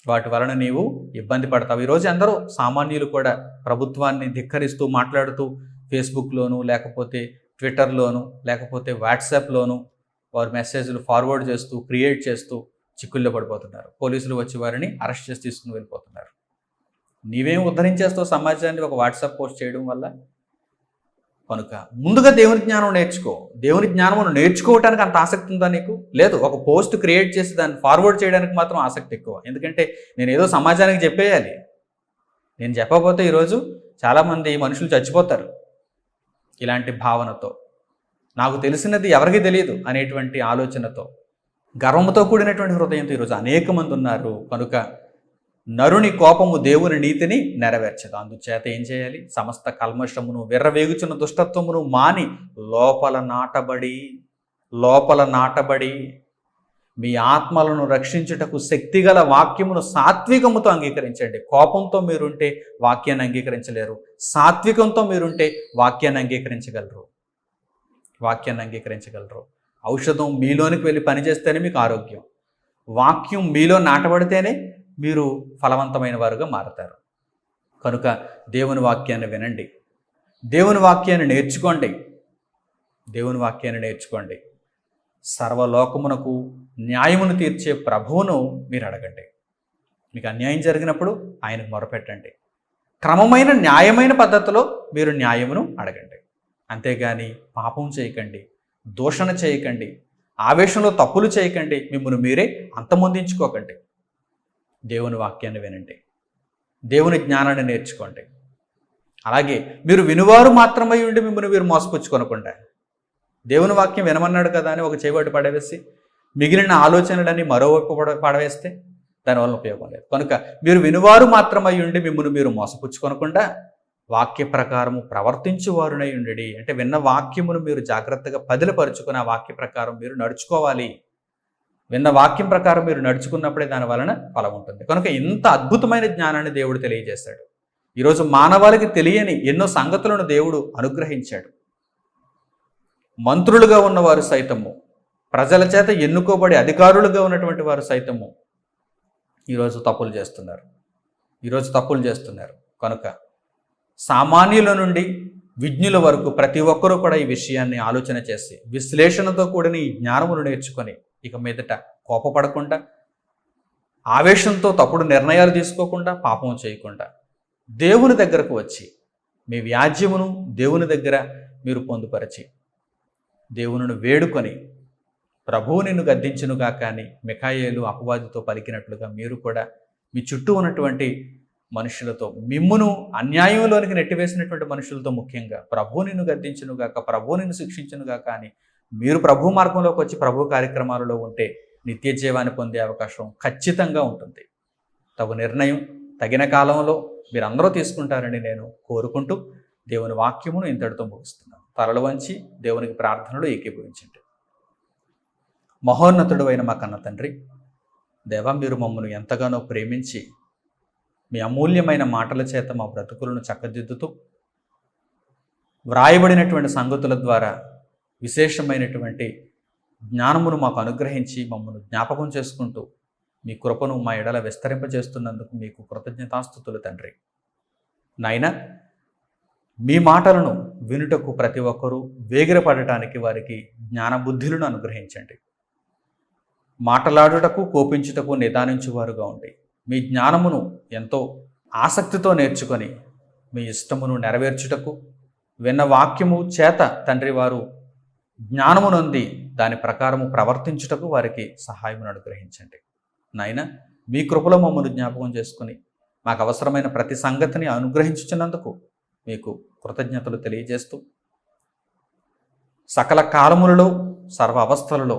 వాటి వలన నీవు ఇబ్బంది పడతావు. ఈరోజు అందరూ సామాన్యులు కూడా ప్రభుత్వాన్ని ధిక్కరిస్తూ మాట్లాడుతూ ఫేస్బుక్లోను, లేకపోతే ట్విట్టర్లోను, లేకపోతే వాట్సాప్లోను వారు మెసేజ్లు ఫార్వర్డ్ చేస్తూ, క్రియేట్ చేస్తూ చిక్కుల్లో పడిపోతున్నారు. పోలీసులు వచ్చి వారిని అరెస్ట్ చేసి తీసుకుని వెళ్ళిపోతున్నారు. నీవేం ఉద్ధరించేస్తావు సమాజాన్ని ఒక వాట్సాప్ పోస్ట్ చేయడం వల్ల? కనుక ముందుగా దేవుని జ్ఞానం నేర్చుకో. దేవుని జ్ఞానమును నేర్చుకోవటానికి అంత ఆసక్తి ఉందా నీకు? లేదు. ఒక పోస్ట్ క్రియేట్ చేసి దాన్ని ఫార్వర్డ్ చేయడానికి మాత్రం ఆసక్తి ఎక్కువ. ఎందుకంటే నేను ఏదో సమాజానికి చెప్పేయాలి. నేను చెప్పకపోతే ఈరోజు చాలామంది మనుషులు చచ్చిపోతారు ఇలాంటి భావనతో. నాకు తెలిసినది ఎవరికీ తెలియదు అనేటువంటి ఆలోచనతో, గర్వంతో కూడినటువంటి హృదయంతో ఈరోజు అనేక మంది ఉన్నారు. కనుక నరుని కోపము దేవుని నీతిని నెరవేర్చదు. అందుచేత ఏం చేయాలి? సమస్త కల్మషమును, విర్రవేగుచున్న దుష్టత్వమును మాని లోపల నాటబడి మీ ఆత్మలను రక్షించుటకు శక్తిగల వాక్యమును సాత్వికముతో అంగీకరించండి. కోపంతో మీరుంటే వాక్యాన్ని అంగీకరించలేరు. సాత్వికంతో మీరుంటే వాక్యాన్ని అంగీకరించగలరు. ఔషధం మీలోనికి వెళ్ళి పనిచేస్తేనే మీకు ఆరోగ్యం. వాక్యం మీలో నాటబడితేనే మీరు ఫలవంతమైన వారుగా మారతారు. కనుక దేవుని వాక్యాన్ని వినండి, దేవుని వాక్యాన్ని నేర్చుకోండి. దేవుని వాక్యాన్ని నేర్చుకోండి. సర్వలోకమునకు న్యాయమును తీర్చే ప్రభువును మీరు అడగండి. మీకు అన్యాయం జరిగినప్పుడు ఆయనకు మొరపెట్టండి. క్రమమైన న్యాయమైన పద్ధతిలో మీరు న్యాయమును అడగండి. అంతేగాని పాపం చేయకండి, దూషణ చేయకండి, ఆవేశంలో తప్పులు చేయకండి, మిమ్మల్ని మీరే అంతమొందించుకోకండి. దేవుని వాక్యాన్ని వినండి, దేవుని జ్ఞానాన్ని నేర్చుకోండి. అలాగే మీరు వినువారు మాత్రమై ఉండి మిమ్మల్ని మీరు మోసపుచ్చుకొనకుండా, దేవుని వాక్యం వినమన్నాడు కదా అని ఒక చేపట్టి పడవేసి మిగిలిన ఆలోచనలన్నీ మరోవైపు పడవేస్తే దానివల్ల ఉపయోగం లేదు. కనుక మీరు వినువారు మాత్రమై ఉండి మిమ్మల్ని మీరు మోసపుచ్చుకొనకుండా వాక్య ప్రకారము ప్రవర్తించువారునై ఉండి, అంటే విన్న వాక్యమును మీరు జాగ్రత్తగా పదిలపరుచుకుని ఆ వాక్య ప్రకారం మీరు నడుచుకోవాలి. విన్న వాక్యం ప్రకారం మీరు నడుచుకున్నప్పుడే దాని వలన ఫలం ఉంటుంది. కనుక ఇంత అద్భుతమైన జ్ఞానాన్ని దేవుడు తెలియజేశాడు. ఈరోజు మానవాళికి తెలియని ఎన్నో సంగతులను దేవుడు అనుగ్రహించాడు. మంత్రులుగా ఉన్నవారు సైతము, ప్రజల చేత ఎన్నుకోబడి అధికారులుగా ఉన్నటువంటి వారు సైతము ఈరోజు తప్పులు చేస్తున్నారు. కనుక సామాన్యుల నుండి విజ్ఞుల వరకు ప్రతి ఒక్కరూ కూడా ఈ విషయాన్ని ఆలోచన చేసి విశ్లేషణతో కూడిన ఈ జ్ఞానమును నేర్చుకొని ఇక మీదట కోపపడకుండా, ఆవేశంతో తప్పుడు నిర్ణయాలు తీసుకోకుండా, పాపం చేయకుండా దేవుని దగ్గరకు వచ్చి మీ వ్యాజ్యమును దేవుని దగ్గర మీరు పొందుపరిచి దేవునిని వేడుకొని ప్రభువు నిన్ను గద్దించునుగా కానీ మిఖాయేలు అపవాదితో పలికినట్లుగా మీరు కూడా మీ చుట్టూ ఉన్నటువంటి మనుషులతో, మిమ్మును అన్యాయంలోనికి నెట్టివేసినటువంటి మనుషులతో ముఖ్యంగా ప్రభువు నిన్ను గద్దించునుగాక, ప్రభువు నిన్ను శిక్షించునుగాక అని మీరు ప్రభు మార్గంలోకి వచ్చి ప్రభు కార్యక్రమాలలో ఉంటే నిత్య జీవాన్ని పొందే అవకాశం ఖచ్చితంగా ఉంటుంది. తగు నిర్ణయం తగిన కాలంలో మీరందరూ తీసుకుంటారని నేను కోరుకుంటూ దేవుని వాక్యమును ఇంతటితో ముగిస్తున్నాను. తలలు వంచి దేవునికి ప్రార్థనలు ఏకీభవించండి. మహోన్నతుడు అయిన మా కన్న తండ్రి, దేవా, మీరు మమ్మల్ని ఎంతగానో ప్రేమించి మీ అమూల్యమైన మాటల చేత మా బ్రతుకులను చక్కదిద్దుతూ వ్రాయబడినటువంటి సంగతుల ద్వారా విశేషమైనటువంటి జ్ఞానమును మాకు అనుగ్రహించి మమ్మల్ని జ్ఞాపకం చేసుకుంటూ మీ కృపను మా ఎడల విస్తరింపజేస్తున్నందుకు మీకు కృతజ్ఞతాస్తుతులు తండ్రి. నాయన, మీ మాటలను వినుటకు ప్రతి ఒక్కరూ వేగిరపడటానికి వారికి జ్ఞానబుద్ధులను అనుగ్రహించండి. మాటలాడుటకు, కోపించుటకు నిదానించువారుగా ఉండి మీ జ్ఞానమును ఎంతో ఆసక్తితో నేర్చుకొని మీ ఇష్టమును నెరవేర్చుటకు విన్న వాక్యము చేత తండ్రి వారు జ్ఞానము నొంది దాని ప్రకారము ప్రవర్తించుటకు వారికి సహాయమును అనుగ్రహించండి. నాయన, మీ కృపలో మమ్మల్ని జ్ఞాపకం చేసుకుని మాకు అవసరమైన ప్రతి సంగతిని అనుగ్రహించుచున్నందుకు మీకు కృతజ్ఞతలు తెలియజేస్తూ సకల కాలములలో సర్వ అవస్థలలో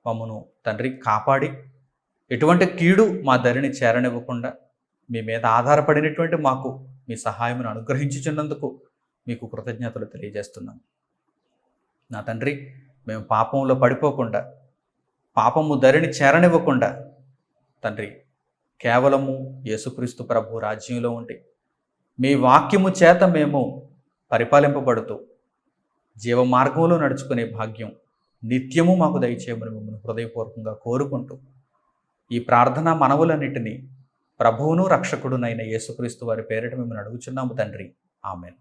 మమ్మను తండ్రి కాపాడి ఎటువంటి కీడు మా దరిని చేరనివ్వకుండా మీ మీద ఆధారపడినటువంటి మాకు మీ సహాయమును అనుగ్రహించుచున్నందుకు మీకు కృతజ్ఞతలు తెలియజేస్తున్నాం. నా తండ్రి, మేము పాపంలో పడిపోకుండా, పాపము దరిని చేరనివ్వకుండా తండ్రి కేవలము యేసుక్రీస్తు ప్రభు రాజ్యంలో ఉండి మీ వాక్యము చేత మేము పరిపాలింపబడుతూ జీవ మార్గంలో నడుచుకునే భాగ్యం నిత్యము మాకు దయచేయమని మిమ్మల్ని హృదయపూర్వకంగా కోరుకుంటూ ఈ ప్రార్థన మనవులన్నిటినీ ప్రభువును రక్షకుడునైన యేసుక్రీస్తు వారి పేరిట మిమ్మల్ని అడుగుచున్నాము తండ్రి. ఆమెన్.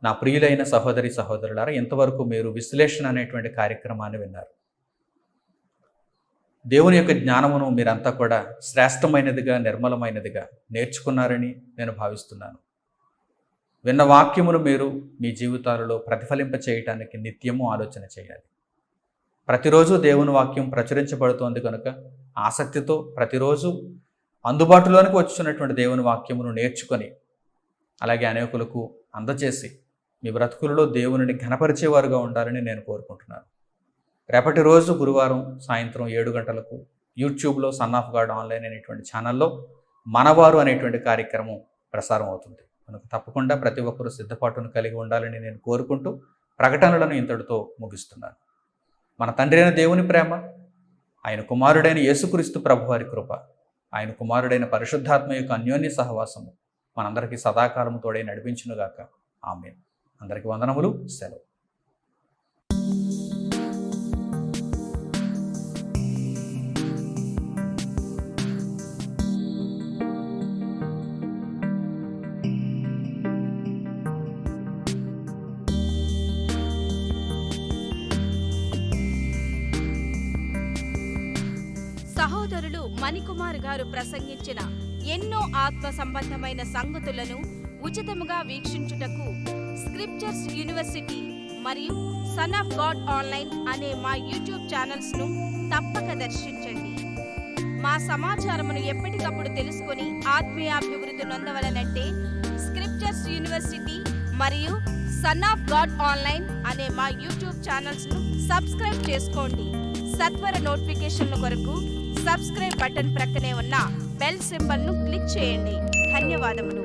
నా ప్రియులైన సహోదరి సహోదరులారా, ఇంతవరకు మీరు విశ్లేషణ అనేటువంటి కార్యక్రమాన్ని విన్నారు. దేవుని యొక్క జ్ఞానమును మీరంతా కూడా శ్రేష్టమైనదిగా, నిర్మలమైనదిగా నేర్చుకున్నారని నేను భావిస్తున్నాను. విన్న వాక్యమును మీరు మీ జీవితాలలో ప్రతిఫలింప చేయటానికి నిత్యము ఆలోచన చేయాలి. ప్రతిరోజు దేవుని వాక్యం ప్రచురించబడుతోంది కనుక ఆసక్తితో ప్రతిరోజు అందుబాటులోనికి వచ్చున్నటువంటి దేవుని వాక్యమును నేర్చుకొని అలాగే అనేకులకు అందచేసి మీ బ్రతుకులలో దేవునిని ఘనపరిచేవారుగా ఉండాలని నేను కోరుకుంటున్నాను. రేపటి రోజు గురువారం సాయంత్రం 7 గంటలకు యూట్యూబ్లో సన్ ఆఫ్ గాడ్ ఆన్లైన్ అనేటువంటి ఛానల్లో మనవారు అనేటువంటి కార్యక్రమం ప్రసారం అవుతుంది. కనుక తప్పకుండా ప్రతి ఒక్కరూ సిద్ధపాటును కలిగి ఉండాలని నేను కోరుకుంటూ ప్రకటనలను ఇంతటితో ముగిస్తున్నాను. మన తండ్రి అయిన దేవుని ప్రేమ, ఆయన కుమారుడైన యేసుక్రీస్తు ప్రభువారి కృప, ఆయన కుమారుడైన పరిశుద్ధాత్మ యొక్క అన్యోన్య సహవాసము మనందరికీ సదాకాలము తోడై నడిపించునుగాక. ఆమేన్. అందరికీ వందనములు. సెలవు. సహోదరులు మణికుమార్ గారు ప్రసంగించిన ఎన్నో ఆత్మ సంబంధమైన సంగతులను ఉచితముగా వీక్షించుటకు స్క్రిప్చర్స్ యూనివర్సిటీ మరియు సన్ ఆఫ్ గాడ్ ఆన్లైన్ అనే మా యూట్యూబ్ ఛానల్స్ ను తప్పక దర్శించండి. మా సమాచారమును ఎప్పటికప్పుడు తెలుసుకొని ఆత్మీయాభివృద్ధి నొందవలనంటే స్క్రిప్చర్స్ యూనివర్సిటీ మరియు సన్ ఆఫ్ గాడ్ ఆన్లైన్ అనే మా యూట్యూబ్ ఛానల్స్ ను సబ్స్క్రైబ్ చేసుకోండి. సత్వర నోటిఫికేషన్ల కొరకు సబ్స్క్రైబ్ బటన్ ప్రక్కనే ఉన్న బెల్ సింబల్ ను క్లిక్ చేయండి. ధన్యవాదములు.